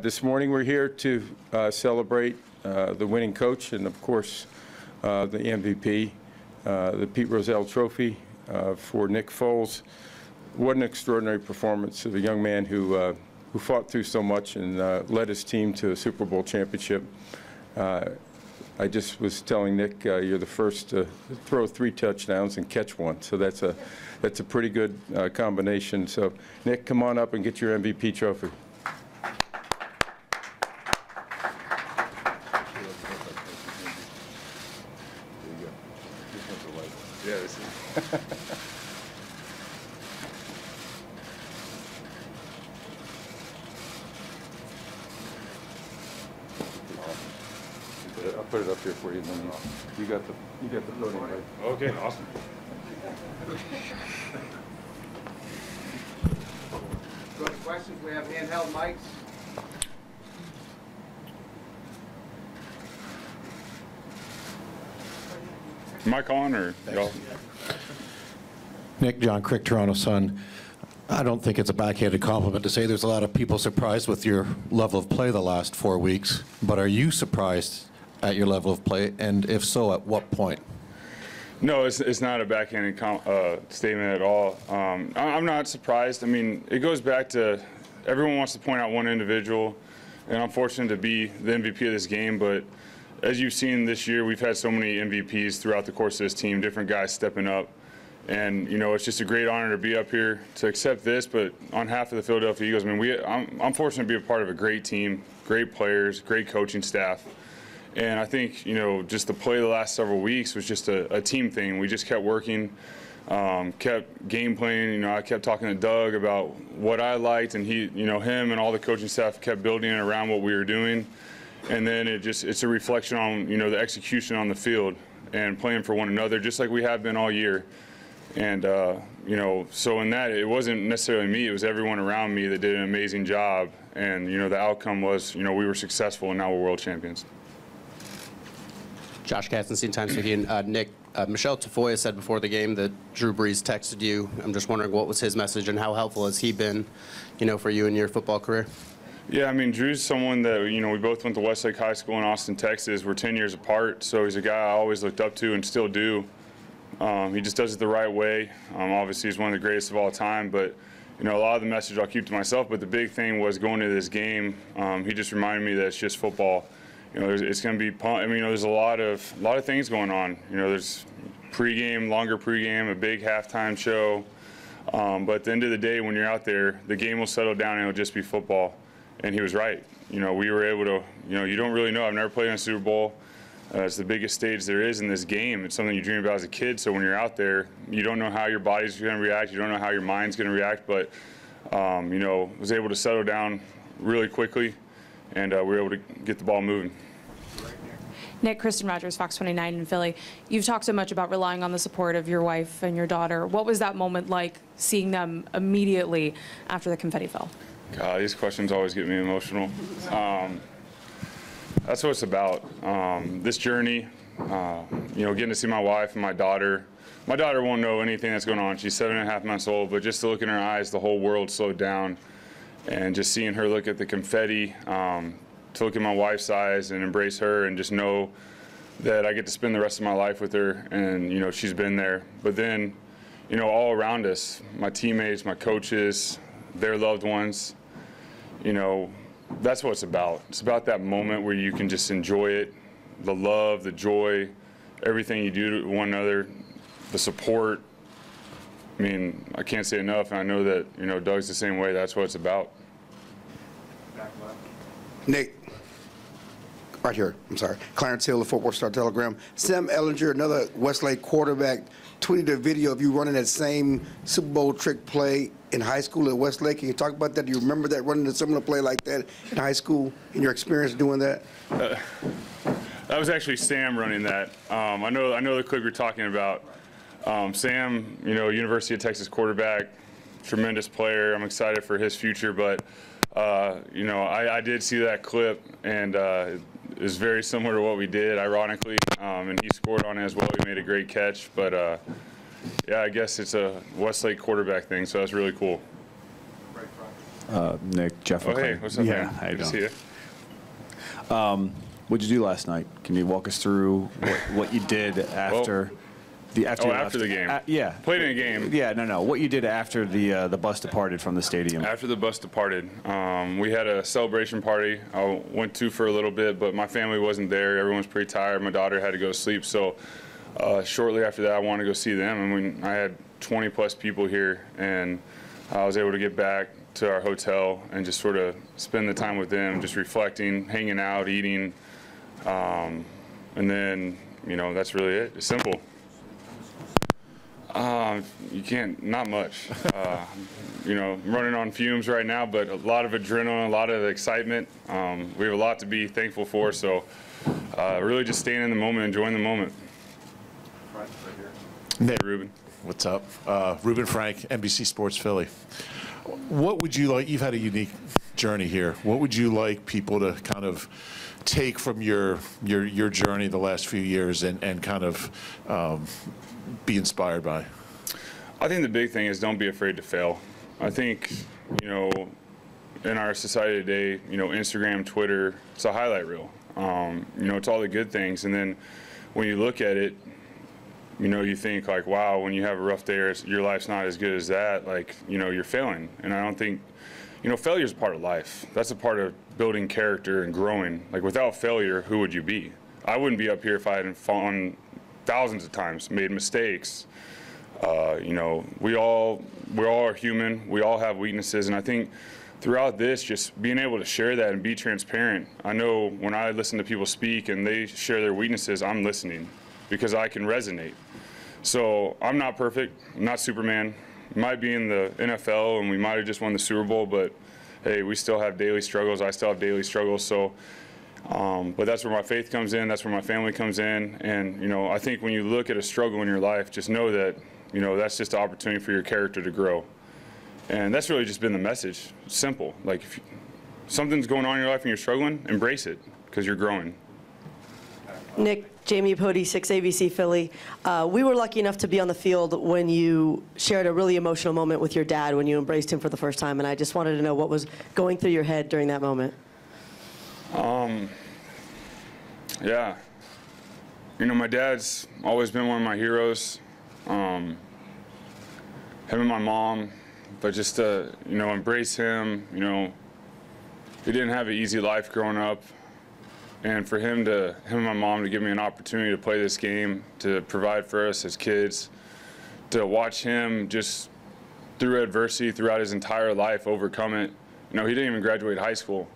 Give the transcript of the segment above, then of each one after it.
This morning we're here to celebrate the winning coach and, of course, the MVP, the Pete Rozelle Trophy for Nick Foles. What an extraordinary performance of a young man who fought through so much and led his team to a Super Bowl championship. I just was telling Nick, you're the first to throw 3 touchdowns and catch 1, so that's a pretty good combination. So, Nick, come on up and get your MVP trophy. Yeah, this is. I'll put it up here for you. Then you got the podium right. Okay, awesome. Go to questions. We have handheld mics. Mic on or y'all? Nick, John Crick, Toronto Sun. I don't think it's a backhanded compliment to say there's a lot of people surprised with your level of play the last 4 weeks, but are you surprised at your level of play, and if so, at what point? No, it's not a backhanded statement at all. I'm not surprised. I mean, it goes back to everyone wants to point out one individual, and I'm fortunate to be the MVP of this game, but as you've seen this year, we've had so many MVPs throughout the course of this team, different guys stepping up. And, you know, it's just a great honor to be up here to accept this. But on behalf of the Philadelphia Eagles, I mean, I'm fortunate to be a part of a great team, great players, great coaching staff. And I think, you know, just the play the last several weeks was just a team thing. We just kept working, kept game playing. You know, I kept talking to Doug about what I liked, and he, you know, him and all the coaching staff kept building around what we were doing. And then it's a reflection on, you know, the execution on the field and playing for one another, just like we have been all year. And, you know, so in that, it wasn't necessarily me, it was everyone around me that did an amazing job. And, you know, the outcome was, you know, we were successful and now we're world champions. Josh Katzenstein, Times-Picayune. Nick, Michelle Tafoya said before the game that Drew Brees texted you. I'm just wondering what was his message and how helpful has he been, you know, for you in your football career? Yeah, I mean, Drew's someone that, you know, we both went to Westlake High School in Austin, Texas. We're 10 years apart, so he's a guy I always looked up to and still do. He just does it the right way. Obviously, he's one of the greatest of all time, but, you know, a lot of the message I'll keep to myself. But the big thing was going to this game, he just reminded me that it's just football. You know, it's going to be, I mean, you know, there's a lot of things going on. You know, there's pregame, longer pregame, a big halftime show. But at the end of the day, when you're out there, the game will settle down and it'll just be football. And he was right. You know, we were able to, you know, you don't really know. I've never played in a Super Bowl. It's the biggest stage there is in this game. It's something you dream about as a kid. So when you're out there, you don't know how your body's going to react. You don't know how your mind's going to react. But, you know, was able to settle down really quickly, and we were able to get the ball moving. Nick, Kristen Rogers, Fox 29 in Philly. You've talked so much about relying on the support of your wife and your daughter. What was that moment like, seeing them immediately after the confetti fell? God, these questions always get me emotional. That's what it's about. This journey, you know, getting to see my wife and my daughter. My daughter won't know anything that's going on. She's 7.5 months old, but just to look in her eyes, the whole world slowed down. And just seeing her look at the confetti, to look at my wife's eyes and embrace her and just know that I get to spend the rest of my life with her, and, you know, she's been there. But then, you know, all around us, my teammates, my coaches, their loved ones, you know, that's what it's about. It's about that moment where you can just enjoy it, the love, the joy, everything you do to one another, the support. I mean, I can't say enough, and I know that, you know, Doug's the same way. That's what it's about. Nick, right here, I'm sorry. Clarence Hill, the Fort Worth Star-Telegram. Sam Ehlinger, another Westlake quarterback, tweeted a video of you running that same Super Bowl trick play in high school at Westlake. Can you talk about that? Do you remember that, running a similar play like that in high school, and your experience doing that? That was actually Sam running that. I know the clip you're talking about. Sam, you know, University of Texas quarterback, tremendous player. I'm excited for his future, but you know, I did see that clip, and it was very similar to what we did, ironically, and he scored on it as well. He made a great catch, but yeah, I guess it's a Westlake quarterback thing, so that's really cool. Nick, Jeff. Oh, hey, what's up, yeah, man? how you Good to doing? see you. What'd you do last night? Can you walk us through what you did after after the game. Yeah. Played in a game. Yeah, no. What you did after the bus departed from the stadium? After the bus departed, we had a celebration party I went to for a little bit, but my family wasn't there. Everyone was pretty tired. My daughter had to go to sleep, so shortly after that, I wanted to go see them. And when I had 20-plus people here, and I was able to get back to our hotel and just sort of spend the time with them, just reflecting, hanging out, eating, and then, that's really it. It's simple. You can't, not much. Running on fumes right now, but a lot of adrenaline, a lot of excitement. We have a lot to be thankful for, so really just staying in the moment, enjoying the moment. Nick, Ruben. what's up? Ruben Frank, NBC Sports Philly. What would you like, you've had a unique journey here. What would you like people to kind of take from your journey the last few years and kind of be inspired by? I think the big thing is don't be afraid to fail. I think, in our society today, Instagram, Twitter, it's a highlight reel. It's all the good things. And then when you look at it, you think like, wow, when you have a rough day or your life's not as good as that, like, you're failing. And I don't think, failure is a part of life. That's a part of building character and growing. Like, without failure, who would you be? I wouldn't be up here if I hadn't fallen thousands of times, made mistakes. We all are human. We all have weaknesses. And I think throughout this, just being able to share that and be transparent. I know when I listen to people speak and they share their weaknesses, I'm listening because I can resonate. So I'm not perfect. I'm not Superman. Might be in the NFL and we might have just won the Super Bowl, but hey, we still have daily struggles. I still have daily struggles. So, but that's where my faith comes in. That's where my family comes in. And, I think when you look at a struggle in your life, just know that, that's just an opportunity for your character to grow. And that's really just been the message. Simple. Like, if something's going on in your life and you're struggling, embrace it because you're growing. Nick, Jamie Pody, 6 ABC Philly. We were lucky enough to be on the field when you shared a really emotional moment with your dad when you embraced him for the first time, and I just wanted to know what was going through your head during that moment. Yeah. My dad's always been one of my heroes. Him and my mom, but just to, embrace him, he didn't have an easy life growing up. And for him and my mom to give me an opportunity to play this game, to provide for us as kids, to watch him just through adversity throughout his entire life overcome it. He didn't even graduate high school.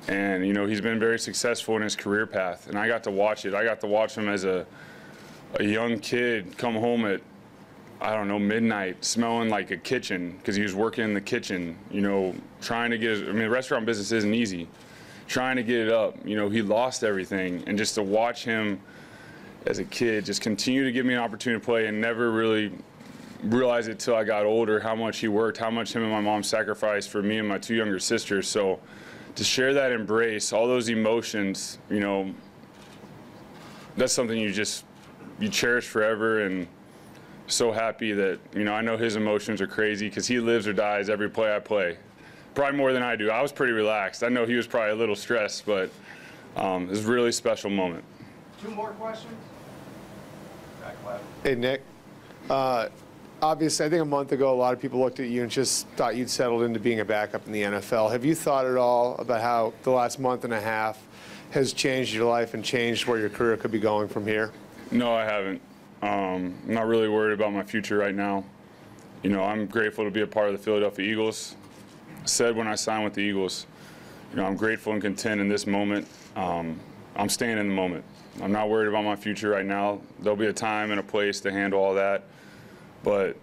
And, he's been very successful in his career path. And I got to watch it. I got to watch him as a young kid come home at, midnight, smelling like a kitchen because he was working in the kitchen, trying to get the restaurant business isn't easy. Trying to get it up. He lost everything. And just to watch him as a kid just continue to give me an opportunity to play and never really realize it till I got older how much he worked, how much him and my mom sacrificed for me and my 2 younger sisters. So to share that embrace, all those emotions, that's something you cherish forever. And so happy that, I know his emotions are crazy because he lives or dies every play I play. Probably more than I do. I was pretty relaxed. I know he was probably a little stressed, but it was a really special moment. 2 more questions? Hey, Nick. Obviously, I think a month ago, a lot of people looked at you and just thought you'd settled into being a backup in the NFL. Have you thought at all about how the last month and a half has changed your life and changed where your career could be going from here? No, I haven't. I'm not really worried about my future right now. I'm grateful to be a part of the Philadelphia Eagles. Said when I signed with the Eagles, I'm grateful and content in this moment. I'm staying in the moment. I'm not worried about my future right now. There'll be a time and a place to handle all that. But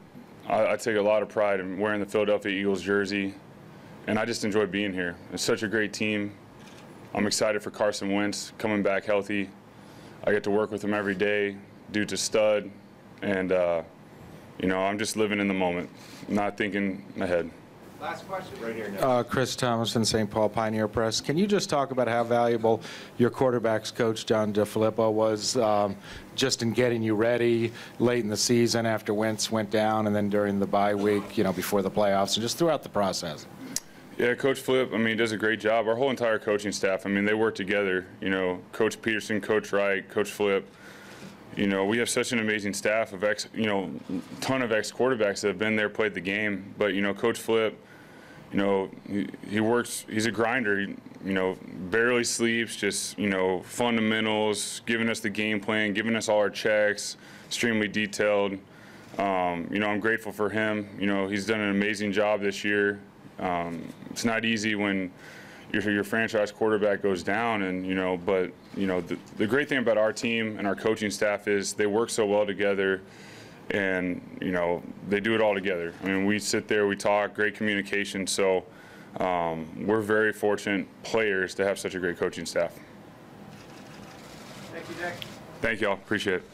I take a lot of pride in wearing the Philadelphia Eagles jersey, and I just enjoy being here. It's such a great team. I'm excited for Carson Wentz coming back healthy. I get to work with him every day, dude's a stud, and I'm just living in the moment, not thinking ahead. Last question. Right here now. Chris Thomason, St. Paul Pioneer Press. Can you just talk about how valuable your quarterbacks coach, John DeFilippo, was just in getting you ready late in the season after Wentz went down and then during the bye week, before the playoffs and just throughout the process? Yeah, Coach Flip, I mean, does a great job. Our whole entire coaching staff, I mean, they work together. You know, Coach Peterson, Coach Wright, Coach Flip. You know, we have such an amazing staff of ton of ex-quarterbacks that have been there, played the game. But, you know, Coach Flip, you know, he works, he's a grinder. He, you know, barely sleeps, just, you know, fundamentals, giving us the game plan, giving us all our checks, extremely detailed. You know, I'm grateful for him. You know, he's done an amazing job this year. It's not easy when your franchise quarterback goes down, and you know, but you know, the great thing about our team and our coaching staff is they work so well together, and you know, they do it all together. I mean, we sit there, we talk, great communication. So we're very fortunate players to have such a great coaching staff. Thank you, Nick. Thank y'all. Appreciate it.